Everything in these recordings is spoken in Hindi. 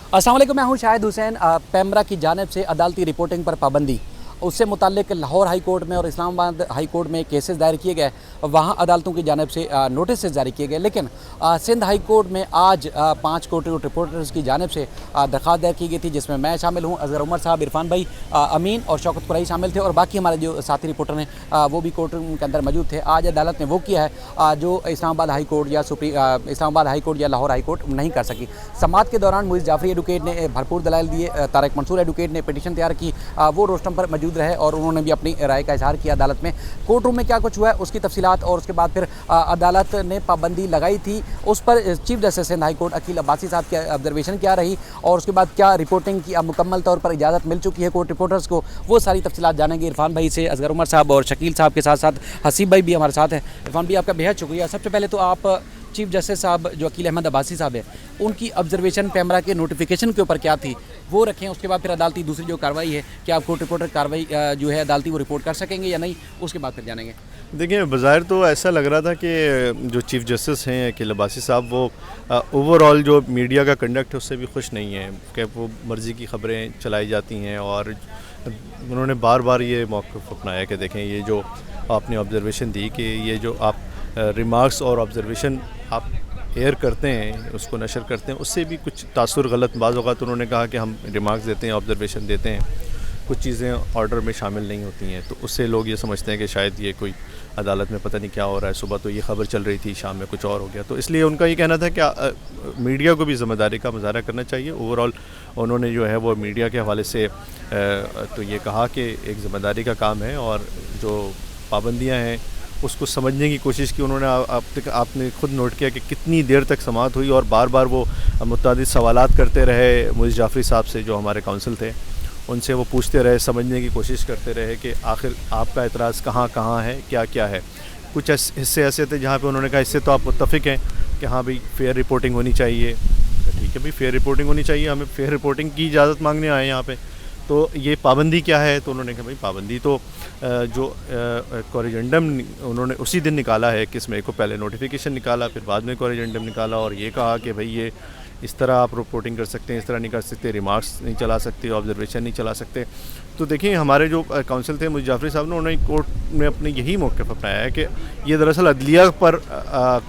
अस्सलाम वालेकुम, मैं हूं शाहिद हुसैन। पैमरा की जानिब से अदालती रिपोर्टिंग पर पाबंदी, उससे मुताल्लिक लाहौर हाई कोर्ट में और इस्लामाबाद हाई कोर्ट में केसेस दायर किए गए। वहां अदालतों की जानिब से नोटिस जारी किए गए, लेकिन सिंध हाई कोर्ट में आज 5 कोर्ट रिपोर्टर्स की जानिब से दरख्वास्त दायर की गई थी, जिसमें मैं शामिल हूँ, अजहर उमर साहब, इरफान भाई, अमीन और शौकत कुरैशी शामिल थे और बाकी हमारे जो साथी रिपोर्टर हैं वो भी कोर्ट के अंदर मौजूद थे। आज अदालत ने वो किया है जो इस्लामाबाद हाई कोर्ट या इस्लामाबाद हाई कोर्ट या लाहौर हाई कोर्ट नहीं कर सकी। समाअत के दौरान मुइज़ जाफरी एडवोकेट ने भरपूर दलाइल दिए, तारिक मंसूर एडवोकेट ने पिटीशन तैयार की, वो रोस्टम पर मौजूद रहे और उन्होंने भी अपनी राय का इजहार किया अदालत में। कोर्ट रूम में क्या कुछ हुआ है उसकी तफसीलात और उसके बाद फिर अदालत ने पाबंदी लगाई थी, उस पर chief justice Sindh high court Akeel Abbasi साहब की ऑब्जर्वेशन क्या रही और उसके बाद क्या रिपोर्टिंग की अब मुकम्मल तौर पर इजाज़त मिल चुकी है कोर्ट रिपोर्टर्स को, वो सारी तफसीलात जानेंगे इरफान भाई से, असगर उमर साहब और शकील साहब के साथ साथ हसीब भाई भी हमारे साथ हैं। इरफान भाई, आपका बेहद शुक्रिया। सबसे पहले तो आप चीफ जस्टिस साहब जो अकील अहमद अब्बासी साहब है, उनकी ऑब्जर्वेशन पैमरा के नोटिफिकेशन के ऊपर क्या थी वो रखें, उसके बाद फिर अदालती दूसरी जो कार्रवाई है कि आप कोर्ट रिपोर्टर कार्रवाई जो है अदालती वो रिपोर्ट कर सकेंगे या नहीं, उसके बाद फिर जानेंगे। देखिए, बज़ाहिर तो ऐसा लग रहा था कि जो चीफ़ जस्टिस हैं अकील अब्बासी साहब, वो ओवरऑल जो मीडिया का कंडक्ट है उससे भी खुश नहीं है कि वो मर्ज़ी की ख़बरें चलाई जाती हैं और उन्होंने बार बार ये मौक़िफ़ अपनाया कि देखें, ये जो आपने ऑब्ज़र्वेशन दी कि ये जो आप रिमार्क्स और ऑब्ज़र्वेशन आप एयर करते हैं, उसको नशर करते हैं, उससे भी कुछ तासुर गलत बाज़ होगा। तो उन्होंने कहा कि हम रिमार्क्स देते हैं, ऑब्ज़र्वेशन देते हैं, कुछ चीज़ें ऑर्डर में शामिल नहीं होती हैं, तो उससे लोग ये समझते हैं कि शायद ये कोई अदालत में पता नहीं क्या हो रहा है, सुबह तो ये ख़बर चल रही थी, शाम में कुछ और हो गया। तो इसलिए उनका ये कहना था कि मीडिया को भी ज़िम्मेदारी का मुज़ाहरा करना चाहिए। ओवरऑल उन्होंने जो है वो मीडिया के हवाले से तो ये कहा कि एक ज़िम्मेदारी का काम है और जो पाबंदियाँ हैं उसको समझने की कोशिश की उन्होंने। आपने खुद नोट किया कि कितनी देर तक समाअत हुई और बार बार वो मुतअद्दिद सवालात करते रहे मुइज़ जाफरी साहब से, जो हमारे काउंसिल थे, उनसे वो पूछते रहे, समझने की कोशिश करते रहे कि आखिर आपका एतराज़ कहाँ कहाँ है, क्या क्या है। कुछ हिस्से ऐसे थे जहाँ पे उन्होंने कहा इससे तो आप मुत्तफ़िक़ हैं कि हाँ भाई फेयर रिपोर्टिंग होनी चाहिए। ठीक है भाई, फेयर रिपोर्टिंग होनी चाहिए, हमें फेयर रिपोर्टिंग की इजाज़त मांगने आए यहाँ पे। तो ये पाबंदी क्या है? तो उन्होंने कहा भाई पाबंदी तो जो कोरिजेंडम उन्होंने उसी दिन निकाला है, किस मई को पहले नोटिफिकेशन निकाला, फिर बाद में कोरिजेंडम निकाला और ये कहा कि भाई ये इस तरह आप रिपोर्टिंग कर सकते हैं, इस तरह नहीं कर सकते, रिमार्क्स नहीं चला सकते, ऑब्जर्वेशन नहीं चला सकते। तो देखिए, हमारे जो काउंसिल थे मुइज़ जाफरी साहब ने, उन्होंने कोर्ट में अपने यही मौक़िफ़ अपनाया है कि ये दरअसल अदलिया पर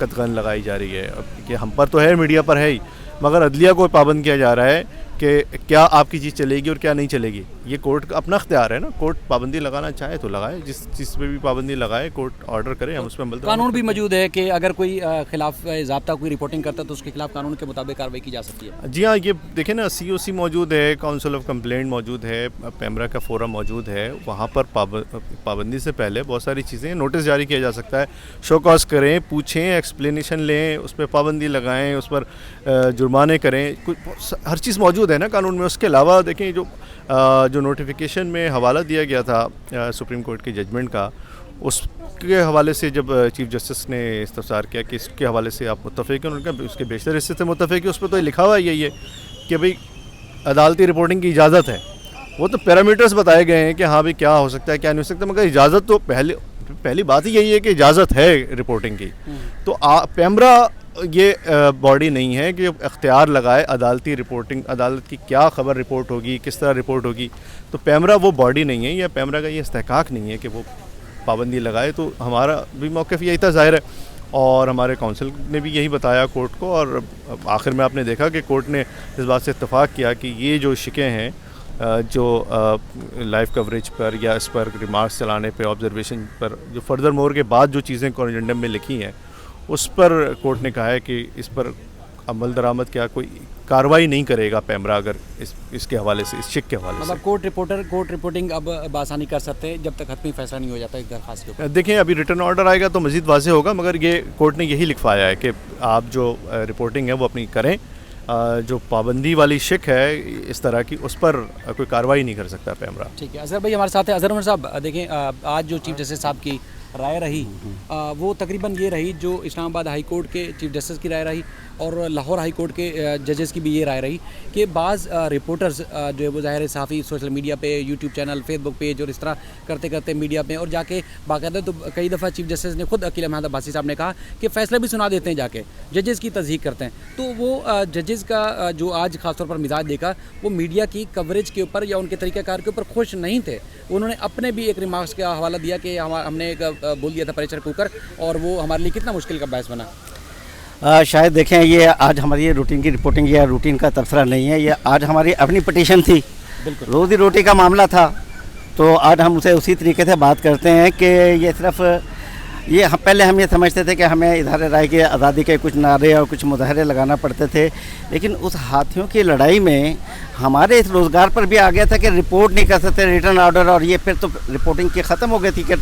कतगन लगाई जा रही है कि हम पर तो है, मीडिया पर है ही, मगर अदलिया को पाबंद किया जा रहा है कि क्या आपकी चीज़ चलेगी और क्या नहीं चलेगी। ये कोर्ट का अपना इख्तियार है ना, कोर्ट पाबंदी लगाना चाहे तो लगाए, जिस चीज़ पे भी पाबंदी लगाए, कोर्ट ऑर्डर करे, हम उस पर अमल। कानून भी मौजूद है कि अगर कोई खिलाफ ज़ाब्ता कोई रिपोर्टिंग करता है तो उसके खिलाफ कानून के मुताबिक कार्रवाई की जा सकती है। जी हाँ, ये देखें ना, COC मौजूद है, काउंसिल ऑफ कंप्लेंट मौजूद है, पैमरा का फोरम मौजूद है, वहाँ पर पाबंदी से पहले बहुत सारी चीज़ें, नोटिस जारी किया जा सकता है, शो कॉज करें, पूछें, एक्सप्लेनेशन लें, उस पर पाबंदी लगाएँ, उस पर जुर्माने करें, कुछ हर चीज़ मौजूद है ना कानून में। उसके अलावा देखें, जो नोटिफिकेशन में हवाला दिया गया था सुप्रीम कोर्ट की जजमेंट का, उसके हवाले से जब चीफ जस्टिस ने इस्तफसार किया कि इसके हवाले से आप मुत्तफ़िक़ हैं, उनका उसके बेशतर हिस्से से मुत्तफ़िक़ है, उस पर तो लिखा हुआ यही है कि भाई अदालती रिपोर्टिंग की इजाज़त है। वो तो पैरामीटर्स बताए गए हैं कि हाँ भाई क्या हो सकता है, क्या नहीं हो सकता, मगर इजाज़त तो पहली बात ही यही है कि इजाज़त है रिपोर्टिंग की। तो पैमरा ये बॉडी नहीं है कि इख्तियार लगाए अदालती रिपोर्टिंग, अदालत की क्या ख़बर रिपोर्ट होगी, किस तरह रिपोर्ट होगी। तो पैमरा वो बॉडी नहीं है, या पैमरा का ये इस्तेहकाक नहीं है कि वो पाबंदी लगाए। तो हमारा भी मौक़िफ़ यही था, ज़ाहिर है, और हमारे काउंसिल ने भी यही बताया कोर्ट को, और आखिर में आपने देखा कि कोर्ट ने इस बात से इत्तफ़ाक़ किया कि ये जो शिकें हैं जो लाइव कवरेज पर या इस पर रिमार्क्स चलाने पे, ऑब्जर्वेशन पर, जो फर्दर मोर के बाद जो चीज़ें कोरिजेंडम में लिखी हैं, उस पर कोर्ट ने कहा है कि इस पर अमल दरामद क्या कोई कार्रवाई नहीं करेगा पैमरा, अगर इसके हवाले से, इस शिक के हवाले से। मतलब कोर्ट रिपोर्टिंग अब आसानी कर सकते हैं जब तक हतमी फैसला नहीं हो जाता इस दरख्वास्त के ऊपर। देखें, अभी रिटर्न ऑर्डर आएगा तो मज़ीद वाज़ेह होगा, मगर ये कोर्ट ने यही लिखवाया है कि आप जो रिपोर्टिंग है वो अपनी करें, जो पाबंदी वाली शिक है इस तरह की, उस पर कोई कार्रवाई नहीं कर सकता पैमरा। ठीक है, अजहर भाई हमारे साथ है। अजहर उमर साहब, देखें आज जो चीफ जस्टिस साहब की राय रही वो तकरीबन ये रही जो इस्लामाबाद हाई कोर्ट के चीफ जस्टिस की राय रही और लाहौर हाई कोर्ट के जजेस की भी ये राय रही कि बाज़ रिपोर्टर्स जो है वो ज़ाहिर है साफ़ी सोशल मीडिया पे, यूट्यूब चैनल, फेसबुक पेज और इस तरह करते करते मीडिया पे और जाके बाकायदा तो कई दफ़ा चीफ जस्टिस ने खुद अकील अहमद अब्बासी साहब ने कहा कि फ़ैसला भी सुना देते हैं, जाके जजेस की तस्दीक करते हैं। तो वो जजेस का जो आज ख़ासतौर पर मिजाज देखा वो मीडिया की कवरेज के ऊपर या उनके तरीक़ाकार के ऊपर खुश नहीं थे। उन्होंने अपने भी एक रिमार्क्स का हवाला दिया कि हमने एक बोल दिया था प्रेशर कुकर और वो हमारे लिए कितना मुश्किल का बायस बना। शायद देखें ये आज हमारी ये रूटीन की रिपोर्टिंग या रूटीन का तबसरा नहीं है, ये आज हमारी अपनी पटिशन थी, रोज़ी रोटी का मामला था। तो आज हम उसे उसी तरीके से बात करते हैं कि ये सिर्फ ये पहले हम ये समझते थे कि हमें इज़हार राय की आज़ादी के कुछ नारे और कुछ मुजाहरे लगाना पड़ते थे, लेकिन उस हाथियों की लड़ाई में हमारे इस रोज़गार पर भी आ गया था कि रिपोर्ट नहीं कर सकते, रिटर्न ऑर्डर, और ये फिर तो रिपोर्टिंग की ख़त्म हो गई थी कि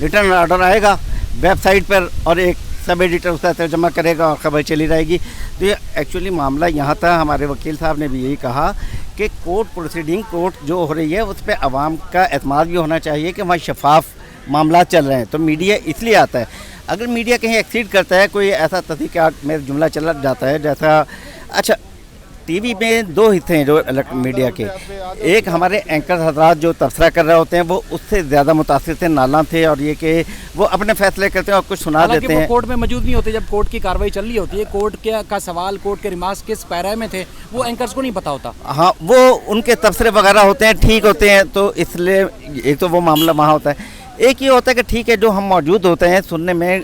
रिटर्न ऑर्डर आएगा वेबसाइट पर और एक सब एडिटर उसका तर्जमा करेगा और ख़बर चली रहेगी। तो ये एक्चुअली मामला यहाँ था। हमारे वकील साहब ने भी यही कहा कि कोर्ट प्रोसीडिंग, कोर्ट जो हो रही है उस पर आवाम का एतमाद भी होना चाहिए कि वहाँ शफाफ मामला चल रहे हैं। तो मीडिया इसलिए आता है, अगर मीडिया कहीं एक्सीड करता है, कोई ऐसा तहकीकात में जुमला चला जाता है जैसा, अच्छा टीवी में दो हिस्से हैं जो मीडिया के, एक हमारे एंकर हजरात जो तबसरा कर रहे होते हैं वो उससे ज़्यादा मुतासिर थे, नाला थे, और ये कि वो अपने फैसले करते हैं और कुछ सुना देते हैं। कोर्ट में मौजूद नहीं होते जब कोर्ट की कार्रवाई चल रही होती है, कोर्ट का सवाल, कोर्ट के रिमार्क्स किस पैरा में थे वो एंकर्स को नहीं पता होता। हाँ, वो उनके तबसरे वगैरह होते हैं, ठीक होते हैं, तो इसलिए एक तो वो मामला वहाँ होता है। एक ये होता है कि ठीक है जो हम मौजूद होते हैं, सुनने में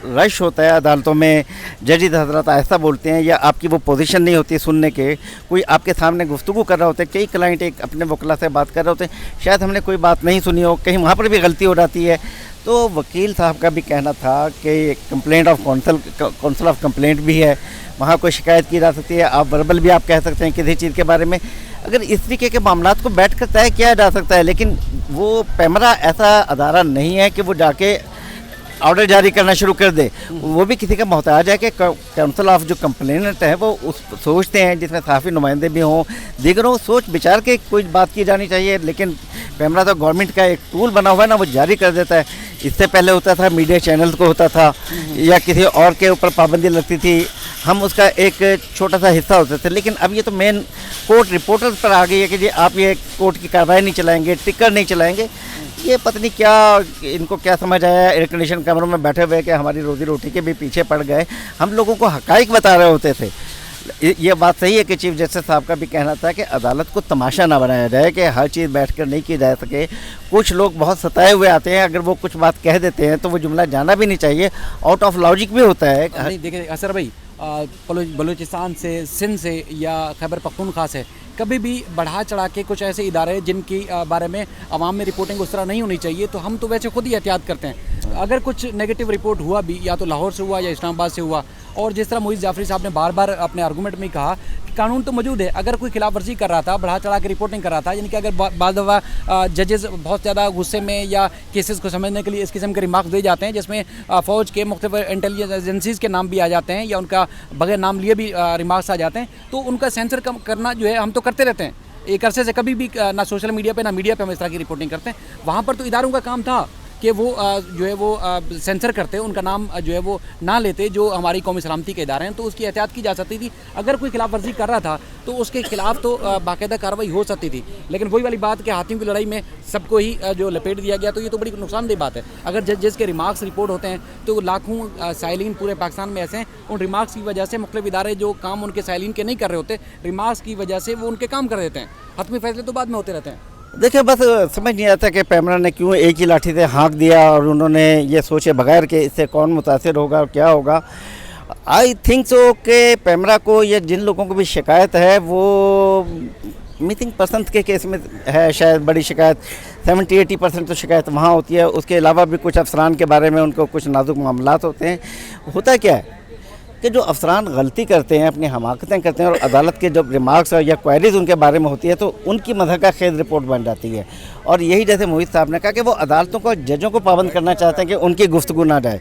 रश होता है अदालतों में, जजेस हजरत ऐसा बोलते हैं या आपकी वो पोजीशन नहीं होती सुनने के, कोई आपके सामने गुफ्तगू कर रहा होता है, कई क्लाइंट एक अपने वकला से बात कर रहे होते हैं, शायद हमने कोई बात नहीं सुनी हो, कहीं वहाँ पर भी गलती हो जाती है। तो वकील साहब का भी कहना था कि complaint of council of complaint भी है, वहाँ कोई शिकायत की जा सकती है, आप वर्बल भी आप कह सकते हैं किसी चीज़ के बारे में। अगर इस तरीके के मामला को बैठ कर तय किया जा सकता है, लेकिन वो पैमरा ऐसा अदारा नहीं है कि वो जाके ऑर्डर जारी करना शुरू कर दे। वो भी किसी का मोहताज है कि काउंसिल ऑफ जो कंप्लेनेंट है वो उस सोचते हैं, जिसमें साफ़ी नुमाइंदे भी हों, दीगरों सोच विचार के कोई बात की जानी चाहिए, लेकिन पैमरा तो गवर्नमेंट का एक टूल बना हुआ है ना, वो जारी कर देता है। इससे पहले होता था मीडिया चैनल्स को होता था या किसी और के ऊपर पाबंदी लगती थी, हम उसका एक छोटा सा हिस्सा होते थे, लेकिन अब ये तो मेन कोर्ट रिपोर्टर्स पर आ गई है कि जी आप ये कोर्ट की कार्रवाई नहीं चलाएंगे, टिकर नहीं चलाएंगे। ये पता नहीं क्या इनको क्या समझ आया, एयर कंडीशन कमरों में बैठे हुए कि हमारी रोजी रोटी के भी पीछे पड़ गए, हम लोगों को हकाइक बता रहे होते थे। ये बात सही है कि चीफ जस्टिस साहब का भी कहना था कि अदालत को तमाशा ना बनाया जाए, कि हर चीज़ बैठकर नहीं की जा सके। कुछ लोग बहुत सताए हुए आते हैं, अगर वो कुछ बात कह देते हैं तो वो जुमला जाना भी नहीं चाहिए, आउट ऑफ लॉजिक भी होता है। नहीं देखिए असर भाई, बलूचिस्तान से, सिंध से या खैबर पख्तूनख्वा से कभी भी बढ़ा चढ़ा के कुछ ऐसे इदारे जिनकी बारे में आवाम में रिपोर्टिंग उस तरह नहीं होनी चाहिए, तो हम तो वैसे खुद ही एहतियात करते हैं। अगर कुछ नेगेटिव रिपोर्ट हुआ भी या तो लाहौर से हुआ या इस्लामाबाद से हुआ, और जिस तरह मोइज़ जाफरी साहब ने बार बार अपने आर्गूमेंट में कहा कि कानून तो मौजूद है, अगर कोई खिलाफ वर्जी कर रहा था, बढ़ा चढ़ा के रिपोर्टिंग कर रहा था, यानी कि अगर बाद दफ़ा जजेस बहुत ज़्यादा गुस्से में या केसेस को समझने के लिए इस किस्म के रिमार्क्स दे जाते हैं जिसमें फ़ौज के मुख्तलिफ इंटेलिजेंस एजेंसीज़ के नाम भी आ जाते हैं या उनका बगैर नाम लिए भी रिमार्क्स आ जाते हैं, तो उनका सेंसर करना जो है हम तो करते रहते हैं एक अरसे से। कभी भी ना सोशल मीडिया पे ना मीडिया पे हम इस तरह की रिपोर्टिंग करते हैं। वहाँ पर तो इदारों का काम था कि वो जो है वो सेंसर करते, उनका नाम जो है वो ना लेते जो हमारी कौमी सलामती के इदारे हैं, तो उसकी एहतियात की जा सकती थी। अगर कोई खिलाफ वर्जी कर रहा था तो उसके खिलाफ तो बाकायदा कार्रवाई हो सकती थी, लेकिन वही वाली बात कि हाथियों की लड़ाई में सबको ही जो लपेट दिया गया, तो ये तो बड़ी नुकसानदेह बात है। अगर जज के रिमार्क्स रिपोर्ट होते हैं तो लाखों साइलिन पूरे पाकिस्तान में ऐसे हैं, उन रिमार्क्स की वजह से मुख्तलिफ इदारे जो काम उनके साइलिन के नहीं कर रहे होते, रिमार्क्स की वजह से वो उनके काम कर देते हैं। हतमी फैसले तो बाद में होते रहते हैं। देखिए, बस समझ नहीं आता कि पैमरा ने क्यों एक ही लाठी से हाँक दिया और उन्होंने ये सोचे बगैर कि इससे कौन मुतासिर होगा और क्या होगा। आई थिंक सो कि पैमरा को या जिन लोगों को भी शिकायत है वो मिसिंग पर्सन के केस में है, शायद बड़ी शिकायत 70-80% तो शिकायत वहाँ होती है। उसके अलावा भी कुछ अफसरान के बारे में उनको कुछ नाजुक मामलात होते हैं। होता क्या है कि जो अफसरान गलती करते हैं, अपनी हमाकतें करते हैं और अदालत के जब रिमार्क्स या क्वेरीज उनके बारे में होती है तो उनकी मदहका खेद रिपोर्ट बन जाती है। और यही जैसे मोहित साहब ने कहा कि वो अदालतों को, जजों को पाबंद करना चाहते हैं कि उनकी गुफ्तगू ना जाए,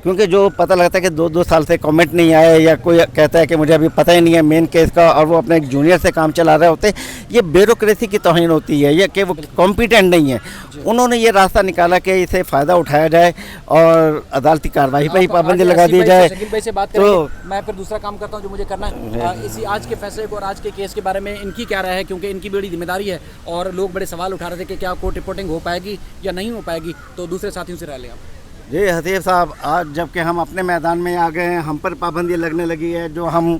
क्योंकि जो पता लगता है कि 2-2 साल से कमेंट नहीं आए या कोई कहता है कि मुझे अभी पता ही नहीं है मेन केस का और वो अपने एक जूनियर से काम चला रहे होते, ये ब्यूरोक्रेसी की तौहीन होती है या कि वो कॉम्पिटेंट नहीं है। उन्होंने ये रास्ता निकाला कि इसे फ़ायदा उठाया जाए और अदालती कार्रवाई पर ही पाबंदी लगा दी जाए। तो मैं फिर दूसरा काम करता हूँ जो मुझे करना है, इसी आज के फैसले को और आज के केस के बारे में इनकी क्या राय है, क्योंकि इनकी बड़ी जिम्मेदारी है और लोग बड़े सवाल उठा रहे थे कि क्या कोर्ट रिपोर्टिंग हो पाएगी या नहीं हो पाएगी। तो दूसरे साथियों से राय लें आप। जी हसीब साहब, आज जबकि हम अपने मैदान में आ गए हैं, हम पर पाबंदी लगने लगी है। जो हम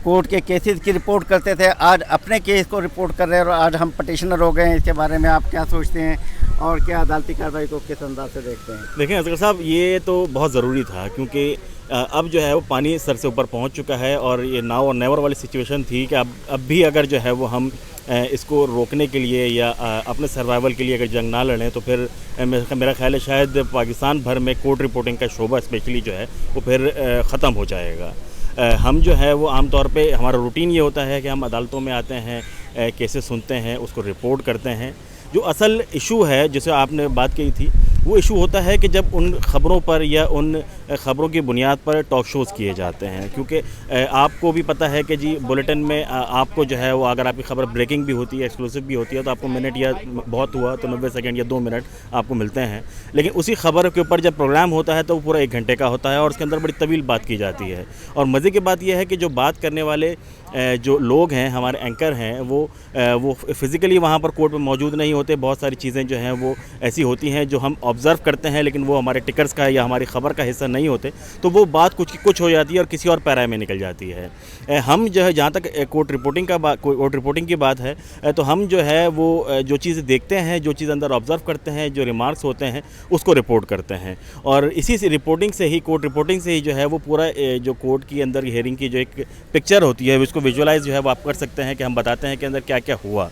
कोर्ट के केसेस की रिपोर्ट करते थे, आज अपने केस को रिपोर्ट कर रहे हैं और आज हम पटिशनर हो गए हैं। इसके बारे में आप क्या सोचते हैं और क्या अदालती कार्रवाई को किस अंदाज से देखते हैं? देखें असगर साहब, ये तो बहुत ज़रूरी था, क्योंकि अब जो है वो पानी सर से ऊपर पहुंच चुका है और ये नाउ और नेवर वाली सिचुएशन थी कि अब भी अगर जो है वो हम इसको रोकने के लिए या अपने सर्वाइवल के लिए अगर जंग ना लड़ें तो फिर मेरा ख्याल है शायद पाकिस्तान भर में कोर्ट रिपोर्टिंग का शोबा स्पेशली जो है वो फिर ख़त्म हो जाएगा। हम जो है वो आम तौर पे हमारा रूटीन ये होता है कि हम अदालतों में आते हैं, केसेस सुनते हैं, उसको रिपोर्ट करते हैं। जो असल इशू है जिसे आपने बात की थी, वो इशू होता है कि जब उन ख़बरों पर या उन ख़बरों की बुनियाद पर टॉक शोज़ किए जाते हैं, क्योंकि आपको भी पता है कि जी बुलेटिन में आपको जो है वो अगर आपकी ख़बर ब्रेकिंग भी होती है, एक्सक्लूसिव भी होती है, तो आपको मिनट या बहुत हुआ तो 90 सेकंड या 2 मिनट आपको मिलते हैं। लेकिन उसी ख़बर के ऊपर जब प्रोग्राम होता है तो वो पूरा 1 घंटे का होता है और उसके अंदर बड़ी तवील बात की जाती है। और मज़े की बात यह है कि जो बात करने वाले जो लोग हैं, हमारे एंकर हैं, वो फ़िज़िकली वहाँ पर कोर्ट में मौजूद नहीं होते। बहुत सारी चीज़ें जो हैं वो ऐसी होती हैं जो हम ऑब्ज़र्व करते हैं, लेकिन वो हमारे टिकर्स का या हमारी ख़बर का हिस्सा नहीं होते, तो वो बात कुछ हो जाती है और किसी और पैरा में निकल जाती है। हम जो है, जहाँ तक कोर्ट रिपोर्टिंग की बात है, तो हम जो है वो जो चीज़ें देखते हैं, जो चीज़ अंदर ऑब्ज़र्व करते हैं, जो रिमार्क्स होते हैं, उसको रिपोर्ट करते हैं। और इसी से रिपोर्टिंग से ही, कोर्ट रिपोर्टिंग से ही जो है वो पूरा जो कोर्ट की अंदर हियरिंग की जो एक पिक्चर होती है उसको विजुअलाइज जो है वो आप कर सकते हैं कि हम बताते हैं कि अंदर क्या क्या हुआ।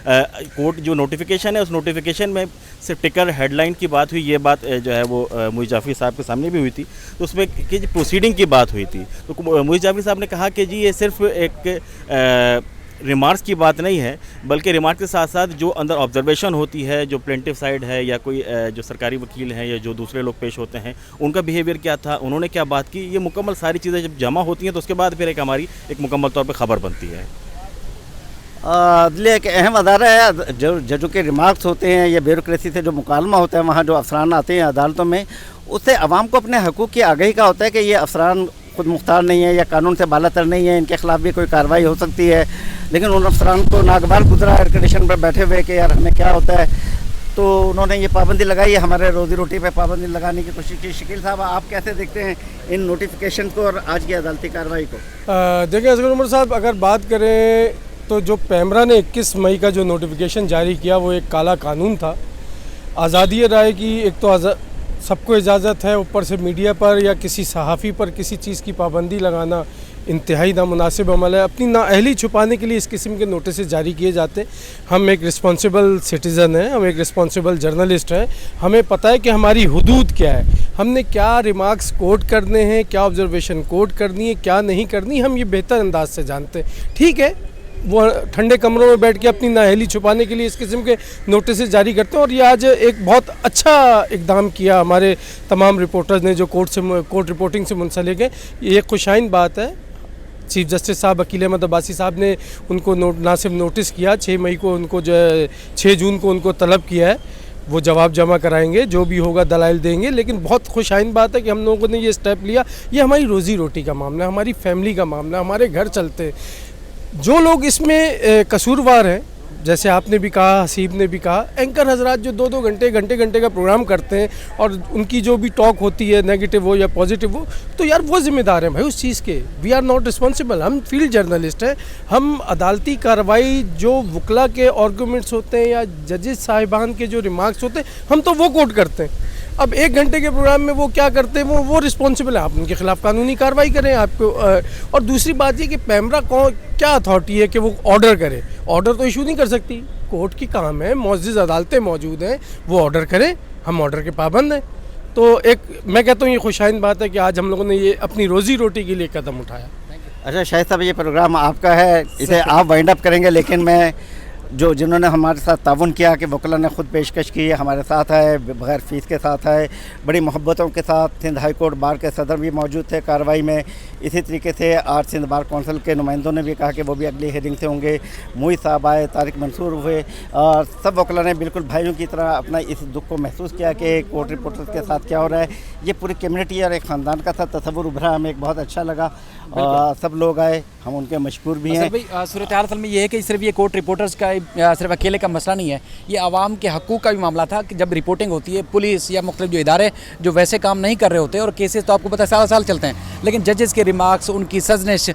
कोर्ट जो नोटिफिकेशन है, उस नोटिफिकेशन में सिर्फ टिकर हेडलाइन की बात हुई। ये बात जो है वो मोहित जाफ़री साहब के सामने भी हुई थी, तो उसमें कि प्रोसीडिंग की बात हुई थी। तो मोहित जाफ़री साहब ने कहा कि जी ये सिर्फ एक रिमार्क्स की बात नहीं है, बल्कि रिमार्क के साथ साथ जो अंदर ऑब्जर्वेशन होती है, जो प्लेंटिव साइड है या कोई जो सरकारी वकील हैं या जो दूसरे लोग पेश होते हैं, उनका बिहेवियर क्या था, उन्होंने क्या बात की, ये मुकम्मल सारी चीज़ें जब जमा होती हैं तो उसके बाद फिर हमारी एक मुकम्मल तौर पर ख़बर बनती है। अदलिया एक अहम अदारा है। जो जजों के रिमार्क्स होते हैं या ब्यूरोक्रेसी से जो मुकालमा होता है, वहाँ जो अफसरान आते हैं अदालतों में, उससे आवाम को अपने हकूक़ की आगाही का होता है कि ये अफसरान खुद मुख्तार नहीं है या कानून से बालातर नहीं है, इनके ख़िलाफ़ भी कोई कार्रवाई हो सकती है। लेकिन उन अफसरान को नागवार गुजरा एयर कंडीशन पर बैठे हुए कि यार हमें क्या होता है, तो उन्होंने ये पाबंदी लगाई है, हमारे रोज़ी रोटी पे पाबंदी लगाने की कोशिश की। शकील साहब, आप कैसे देखते हैं इन नोटिफिकेशन को और आज की अदालती कार्रवाई को? देखिए असगर उमर साहब, अगर बात करें तो जो पैमरा ने 21 मई का जो नोटिफिकेशन जारी किया वो एक काला कानून था। आज़ादी राय की एक तो सबको इजाज़त है, ऊपर से मीडिया पर या किसी सहाफ़ी पर किसी चीज़ की पाबंदी लगाना इंतहाई नामुनासिब अमल है। अपनी नाअहली छुपाने के लिए इस किस्म के नोटिस जारी किए जाते हैं। हम एक रिस्पॉन्सिबल सिटीज़न हैं, हम एक रिस्पॉन्सिबल जर्नलिस्ट हैं, हमें पता है कि हमारी हुदूद क्या है, हमने क्या रिमार्क्स कोट करने हैं, क्या ऑब्जर्वेशन कोट करनी है, क्या नहीं करनी, हम ये बेहतर अंदाज से जानते हैं। ठीक है, वो ठंडे कमरों में बैठ के अपनी नाअहली छुपाने के लिए इस किस्म के नोटिस जारी करते हैं। और ये आज एक बहुत अच्छा इकदाम किया हमारे तमाम रिपोर्टर्स ने जो कोर्ट रिपोर्टिंग से मुंसलिक है। ये एक खुशाइन बात है। चीफ जस्टिस साहब अकील अहमद अब्बासी साहब ने उनको ना सिर्फ नोटिस किया, 6 मई को उनको जो है 6 जून को उनको तलब किया है, वो जवाब जमा कराएंगे, जो भी होगा दलाइल देंगे। लेकिन बहुत खुशाइन बात है कि हम लोगों ने ये स्टेप लिया। ये हमारी रोज़ी रोटी का मामला, हमारी फैमिली का मामला, हमारे घर चलते हैं। जो लोग इसमें कसूरवार हैं, जैसे आपने भी कहा, हसीब ने भी कहा, एंकर हजरात जो 2-2 घंटे का प्रोग्राम करते हैं और उनकी जो भी टॉक होती है नेगेटिव हो या पॉजिटिव हो, तो यार वो जिम्मेदार हैं भाई उस चीज़ के। We are not responsible. हम फील्ड जर्नलिस्ट हैं। हम अदालती कार्रवाई जो वकला के आर्गूमेंट्स होते हैं या जजेस साहिबान के जो रिमार्क्स होते हैं, हम तो वो कोट करते हैं। अब 1 घंटे के प्रोग्राम में वो क्या करते हैं, वो रिस्पॉन्सिबल है। आप उनके खिलाफ कानूनी कार्रवाई करें आपको। और दूसरी बात ये कि पैमरा क्या अथॉरिटी है कि वो ऑर्डर करे? ऑर्डर तो इशू नहीं कर सकती, कोर्ट की काम है, मुअज़्ज़िज़ अदालतें मौजूद हैं, वो ऑर्डर करें, हम ऑर्डर के पाबंद हैं। तो एक मैं कहता हूँ ये खुशाइन बात है कि आज हम लोगों ने ये अपनी रोज़ी रोटी के लिए कदम उठाया। अच्छा शाहिद साहब, ये प्रोग्राम आपका है, इसे आप वाइंड अप करेंगे, लेकिन मैं जिन्होंने हमारे साथ ताउन किया कि वकला ने ख़ुद पेशकश की, हमारे साथ है, बगैर फ़ीस के साथ है, बड़ी मोहब्बतों के साथ। सिंध हाई कोर्ट बार के सदर भी मौजूद थे कार्रवाई में। इसी तरीके से आज सिंध बार कौंसिल के नुमाइंदों ने भी कहा कि वो भी अगली हेयरिंग से होंगे। मुई साहब आए, तारिक मंसूर हुए, और सब वकला ने बिल्कुल भाइयों की तरह अपना इस दुख को महसूस किया कि कोर्ट रिपोर्टर्स के साथ क्या हो रहा है। ये पूरी कम्युनिटी और एक ख़ानदान का था तस्वुर उभरा, हमें एक बहुत अच्छा लगा। सब लोग आए, हम उनके मशकूर भी हैं। सूरत हाल असल में ये है कि सिर्फ ये कोर्ट रिपोर्टर्स का सिर्फ अकेले का मसला नहीं है, ये आवाम के हकूक़ का भी मामला था कि जब रिपोर्टिंग होती है, पुलिस या मुख्तलिफ जो इदारे जो वैसे काम नहीं कर रहे होते, और केसेस तो आपको पता है साल साल चलते हैं, लेकिन जजेस के रिमार्क्स, उनकी सजनिश,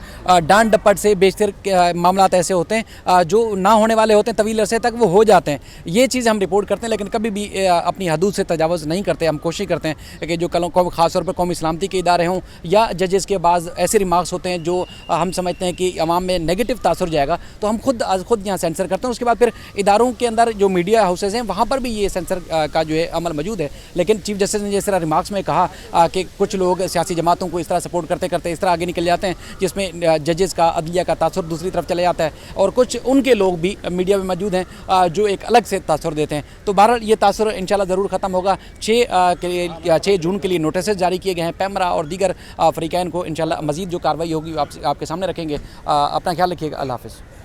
डांट डपट से बेशतर मामला ऐसे होते हैं जो ना होने वाले होते हैं, तवील अरसे तक वो हो जाते हैं। ये चीज़ हम रिपोर्ट करते हैं, लेकिन कभी भी अपनी हदूद से तजावज़ नहीं करते। हम कोशिश करते हैं कि जो ख़ास तौर पर कौमी सलामती के इदारे हों या जजेस के बाद ऐसे रिमार्क्स होते हैं जो हम समझते हैं कि अवाम में नेगेटिव तासुर जाएगा, तो हम खुद यहाँ सेंसर करते हैं। उसके बाद फिर इदारों के अंदर जो मीडिया हाउसेज हैं वहाँ पर भी ये सेंसर का जो है अमल मौजूद है। लेकिन चीफ जस्टिस ने जिस तरह रिमार्क्स में कहा कि कुछ लोग सियासी जमातों को इस तरह सपोर्ट करते करते इस तरह आगे निकल जाते हैं जिसमें जजेस का, अदलिया का तासुर दूसरी तरफ चले जाता है, और कुछ उनके लोग भी मीडिया में मौजूद हैं जो एक अलग से तासुर देते हैं। तो बहरहाल ये तासुर इंशाल्लाह ज़रूर ख़त्म होगा। 6 जून के लिए नोटिस जारी किए गए हैं। पैमरा और दीगर फ़रीक़ैन को इंशाल्लाह मज़ीद जो कार्रवाई होगी आपके सामने रखेंगे। अपना ख्याल रखिएगा। अल्लाह हाफ़िज़।